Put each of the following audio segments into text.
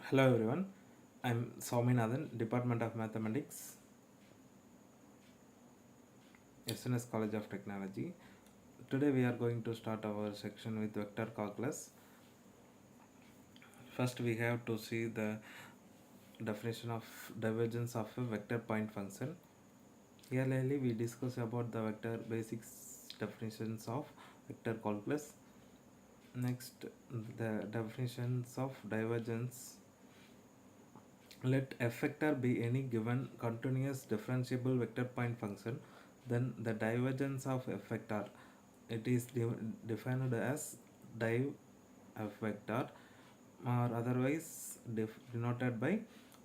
Hello everyone, I'm Swaminathan, Department of Mathematics, SNS College of Technology. Today we are going to start our section with vector calculus. First we have to see the definition of divergence of a vector point function. Earlier we discussed about the vector basics definitions of vector calculus. Next, the definitions of divergence. Let f vector be any given continuous differentiable vector point function, then the divergence of f vector, it is defined as div f vector, or otherwise denoted by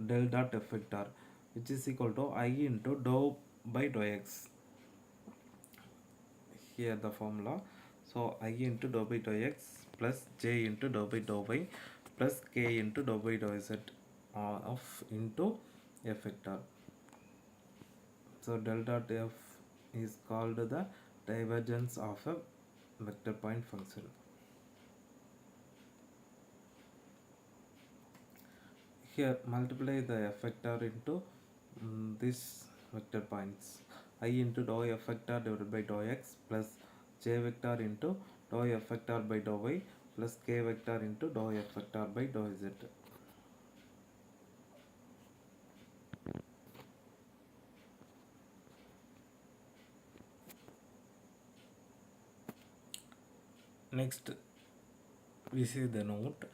del dot f vector, which is equal to I into dou by dou x. Here the formula. So I into dou by dou x plus j into dou by dou y plus k into dou by dou z of into f vector. So del dot f is called the divergence of a vector point function. Here multiply the f vector into this vector points. I into dou f vector divided by dou x plus j vector into dou f vector by dou y plus k vector into dou f vector by dou z. Next we see the note.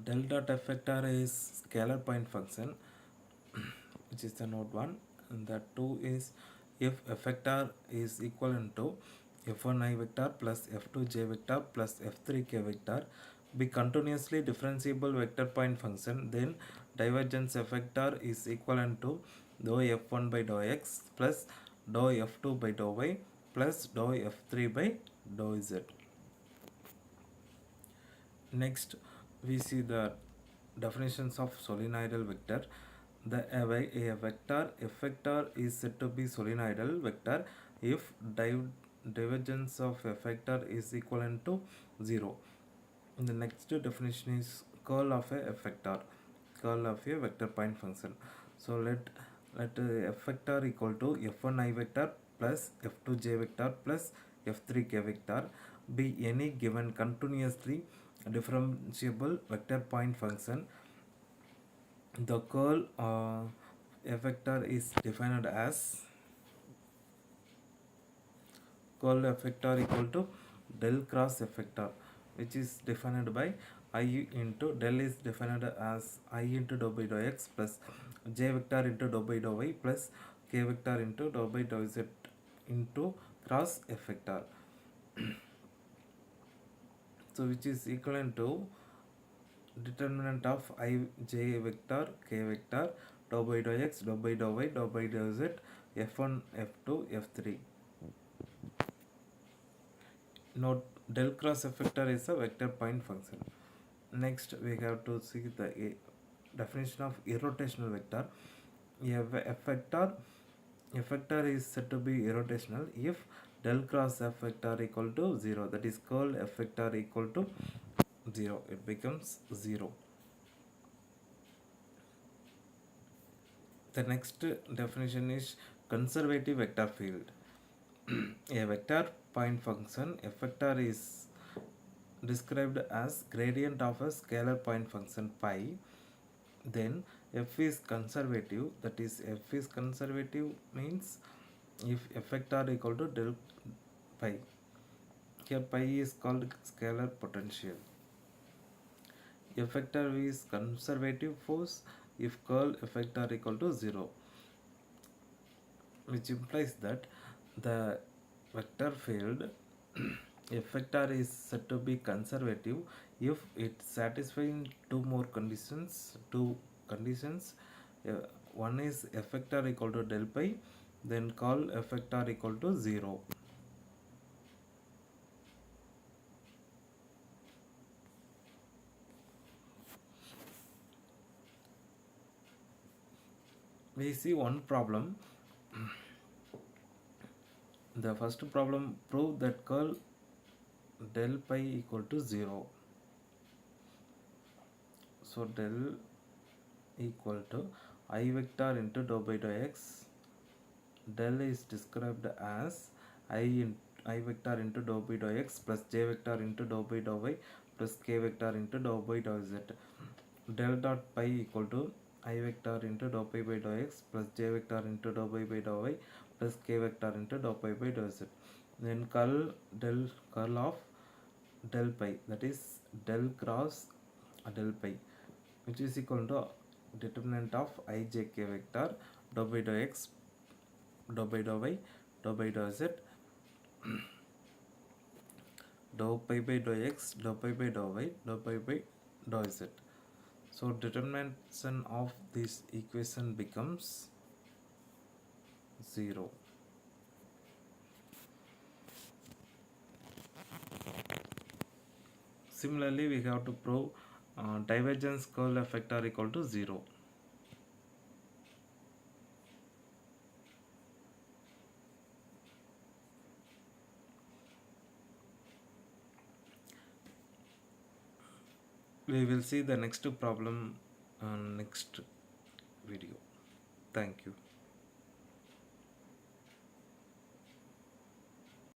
Del dot f vector is scalar point function, which is the note 1, and the 2 is if f vector is equivalent to f1 I vector plus f2 j vector plus f3 k vector be continuously differentiable vector point function, then divergence f vector is equivalent to dou f1 by dou x plus dou f2 by dou y plus dou f3 by dou z. Next, we see the definitions of solenoidal vector. A vector f vector is said to be solenoidal vector if divergence of f vector is equivalent to 0. The next definition is curl of a f vector, curl of a vector point function. So let f vector equal to f1 I vector plus f2 j vector plus f3 k vector be any given continuously differentiable vector point function. The curl f vector is defined as curl f vector equal to del cross f vector, which is defined by I into del is defined as I into dou by dou x plus j vector into dou by dou y plus k vector into dou by dou z into cross f vector. So which is equivalent to determinant of I j vector k vector dou by dou x dou by dou y dou by dou z f1 f2 f3. Note, del cross f vector is a vector point function. Next we have to see the definition of irrotational vector. F vector is said to be irrotational if del cross f vector equal to 0, that is curl f vector equal to 0, it becomes 0. The next definition is conservative vector field. A vector point function f vector is described as gradient of a scalar point function phi, then f is conservative, that is f is conservative means if f vector equal to del pi. Here pi is called scalar potential. F vector is conservative force if curl f vector equal to 0, which implies that the vector field f vector is said to be conservative if it satisfies two conditions. One is f vector equal to del pi, then curl f vector equal to 0. We see one problem. The first problem, prove that curl del pi equal to 0. So del equal to I vector into dou by dou x. Del is described as I vector into dou by dou x plus j vector into dou by dou y plus k vector into dou by dou z. Del dot pi equal to I vector into dou pi by dou x plus j vector into dou pi by dou y plus k vector into dou pi by dou z. Then curl of del pi, that is del cross del pi, which is equal to determinant of ijk vector dou by dou x dou by dou y dou by dou z dou pi by dou x dou pi by dou y dou pi by dou z. So determination of this equation becomes 0. Similarly, we have to prove divergence curl effect are equal to 0. We will see the next problem on next video. Thank you.